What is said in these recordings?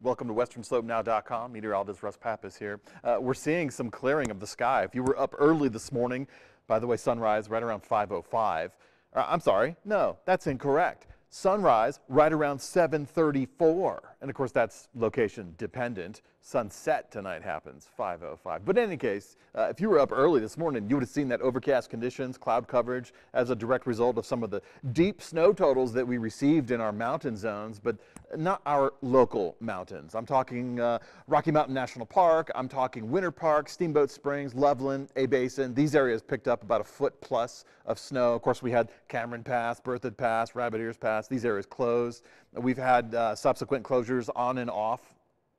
Welcome to WesternSlopeNow.com. Meteorologist Russ Pappas here. We're seeing some clearing of the sky. If you were up early this morning, by the way, sunrise right around 5:05. I'm sorry, no, that's incorrect. Sunrise right around 7:34. And of course, that's location dependent. Sunset tonight happens 5:05. But in any case, if you were up early this morning, you would have seen that overcast conditions, cloud coverage as a direct result of some of the deep snow totals that we received in our mountain zones, but not our local mountains. I'm talking Rocky Mountain National Park. I'm talking Winter Park, Steamboat Springs, Loveland, A-Basin. These areas picked up about a foot plus of snow. Of course, we had Cameron Pass, Berthoud Pass, Rabbit Ears Pass. These areas closed. We've had subsequent closures on and off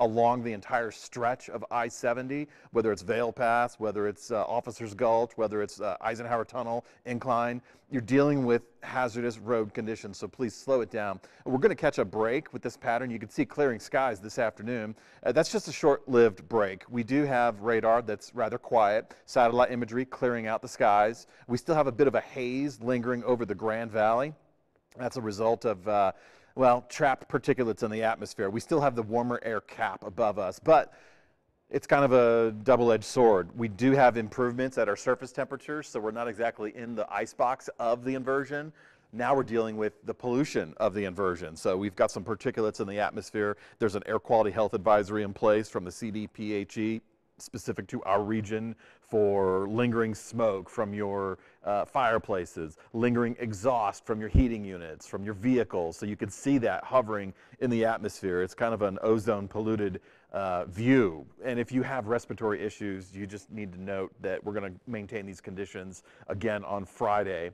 along the entire stretch of I-70, whether it's Vail Pass, whether it's Officers Gulch, whether it's Eisenhower Tunnel, Incline. You're dealing with hazardous road conditions, so please slow it down. We're going to catch a break with this pattern. You can see clearing skies this afternoon. That's just a short-lived break. We do have radar that's rather quiet, satellite imagery clearing out the skies. We still have a bit of a haze lingering over the Grand Valley. That's a result of well, trapped particulates in the atmosphere. We still have the warmer air cap above us, but it's kind of a double-edged sword. We do have improvements at our surface temperatures, so we're not exactly in the icebox of the inversion. Now we're dealing with the pollution of the inversion. So we've got some particulates in the atmosphere. There's an air quality health advisory in place from the CDPHE specific to our region for lingering smoke from your fireplaces, lingering exhaust from your heating units, from your vehicles. So you can see that hovering in the atmosphere. It's kind of an ozone polluted view. And if you have respiratory issues, you just need to note that we're going to maintain these conditions again on Friday.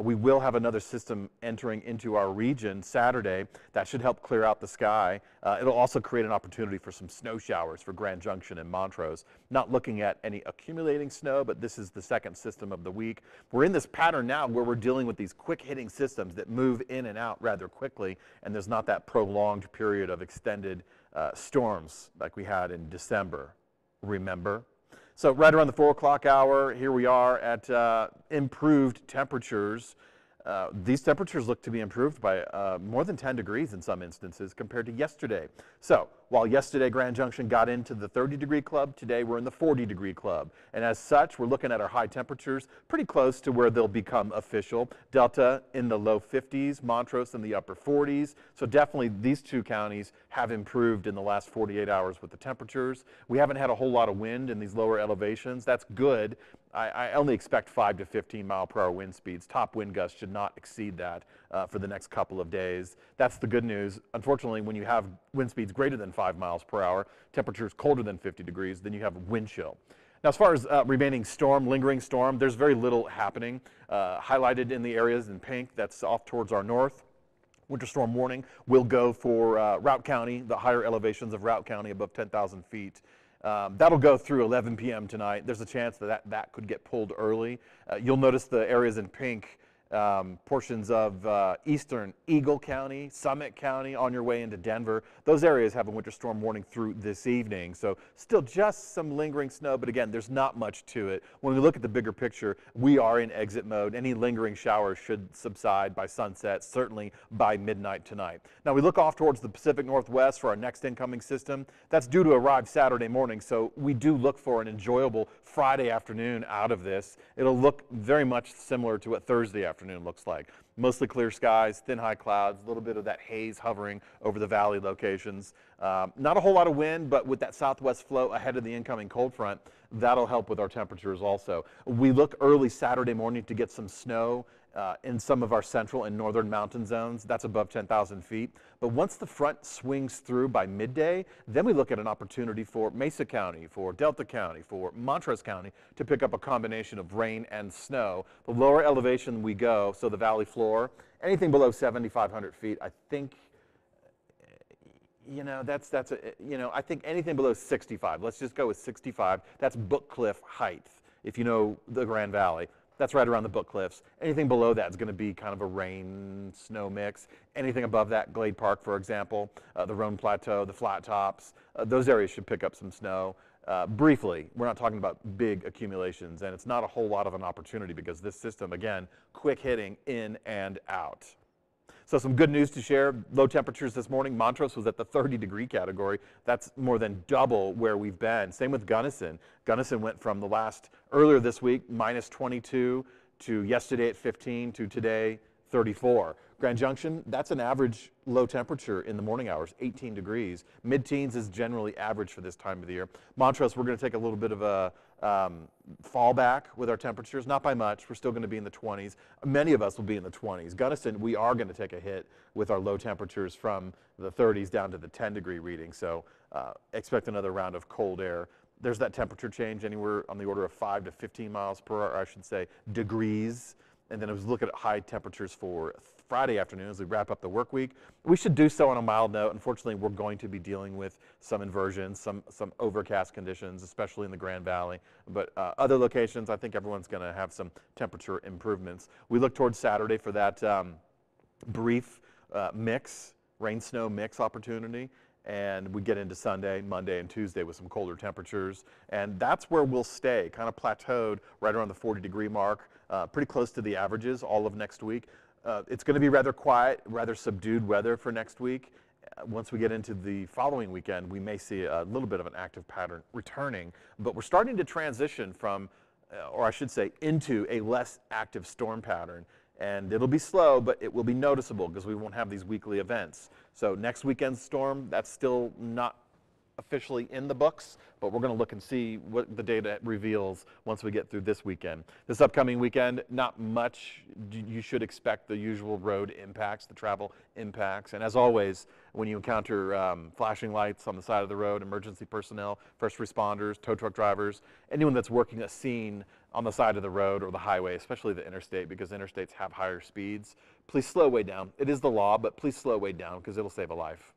We will have another system entering into our region Saturday. That should help clear out the sky. It'll also create an opportunity for some snow showers for Grand Junction and Montrose. Not looking at any accumulating snow, but this is the second system of the week. We're in this pattern now where we're dealing with these quick hitting systems that move in and out rather quickly, and there's not that prolonged period of extended storms like we had in December, remember? So right around the 4 o'clock hour, here we are at improved temperatures. These temperatures look to be improved by more than 10 degrees in some instances compared to yesterday. So while yesterday Grand Junction got into the 30-degree club, today we're in the 40-degree club. And as such, we're looking at our high temperatures pretty close to where they'll become official. Delta in the low 50s, Montrose in the upper 40s. So definitely these two counties have improved in the last 48 hours with the temperatures. We haven't had a whole lot of wind in these lower elevations. That's good. I only expect 5 to 15 mile per hour wind speeds. Top wind gusts should not exceed that for the next couple of days. That's the good news. Unfortunately, when you have wind speeds greater than 5 miles per hour, temperatures colder than 50 degrees, then you have wind chill. Now, as far as remaining storm, lingering storm, there's very little happening. Highlighted in the areas in pink, that's off towards our north. Winter storm warning will go for Routt County, the higher elevations of Routt County above 10,000 feet. That'll go through 11 p.m. tonight. There's a chance that could get pulled early. You'll notice the areas in pink, portions of eastern Eagle County, Summit County on your way into Denver. Those areas have a winter storm warning through this evening. So still just some lingering snow, but again, there's not much to it. When we look at the bigger picture, we are in exit mode. Any lingering showers should subside by sunset, certainly by midnight tonight. Now we look off towards the Pacific Northwest for our next incoming system. That's due to arrive Saturday morning, so we do look for an enjoyable Friday afternoon out of this. It'll look very much similar to what Thursday afternoon looks like. Mostly clear skies, thin high clouds, a little bit of that haze hovering over the valley locations. Not a whole lot of wind, but with that southwest flow ahead of the incoming cold front, that'll help with our temperatures also. We look early Saturday morning to get some snow in some of our central and northern mountain zones. That's above 10,000 feet. But once the front swings through by midday, then we look at an opportunity for Mesa County, for Delta County, for Montrose County to pick up a combination of rain and snow. The lower elevation we go, so the valley floor, anything below 7,500 feet, I think, I think anything below 65, let's just go with 65, that's Book Cliff height, if you know the Grand Valley. That's right around the Book Cliffs. Anything below that is going to be kind of a rain-snow mix. Anything above that, Glade Park, for example, the Roan Plateau, the Flat Tops, those areas should pick up some snow. Briefly, we're not talking about big accumulations, and it's not a whole lot of an opportunity because this system, again, quick hitting in and out. So some good news to share. Low temperatures this morning. Montrose was at the 30-degree category. That's more than double where we've been. Same with Gunnison. Gunnison went from earlier this week, minus 22, to yesterday at 15, to today, 34. Grand Junction, that's an average low temperature in the morning hours, 18 degrees. Mid-teens is generally average for this time of the year. Montrose, we're going to take a little bit of a fallback with our temperatures, not by much. We're still going to be in the 20s. Many of us will be in the 20s. Gunnison, we are going to take a hit with our low temperatures from the 30s down to the 10-degree reading. So expect another round of cold air. There's that temperature change anywhere on the order of 5 to 15 miles per hour, I should say, degrees. And then I was looking at high temperatures for Friday afternoon as we wrap up the work week. We should do so on a mild note. Unfortunately, we're going to be dealing with some inversions, some overcast conditions, especially in the Grand Valley. But other locations, I think everyone's going to have some temperature improvements. We look towards Saturday for that brief rain-snow mix opportunity. And we get into Sunday, Monday, and Tuesday with some colder temperatures. And that's where we'll stay, kind of plateaued right around the 40-degree mark, pretty close to the averages all of next week. It's going to be rather quiet, rather subdued weather for next week. Once we get into the following weekend, we may see a little bit of an active pattern returning. But we're starting to transition from, or I should say, into a less active storm pattern. And it'll be slow, but it will be noticeable because we won't have these weekly events. So next weekend's storm, that's still not officially in the books, but we're going to look and see what the data reveals once we get through this weekend. This upcoming weekend, not much. You should expect the usual road impacts, the travel impacts. And as always, when you encounter flashing lights on the side of the road, emergency personnel, first responders, tow truck drivers, anyone that's working a scene on the side of the road or the highway, especially the interstate, because interstates have higher speeds, please slow way down. It is the law, but please slow way down because it'll save a life.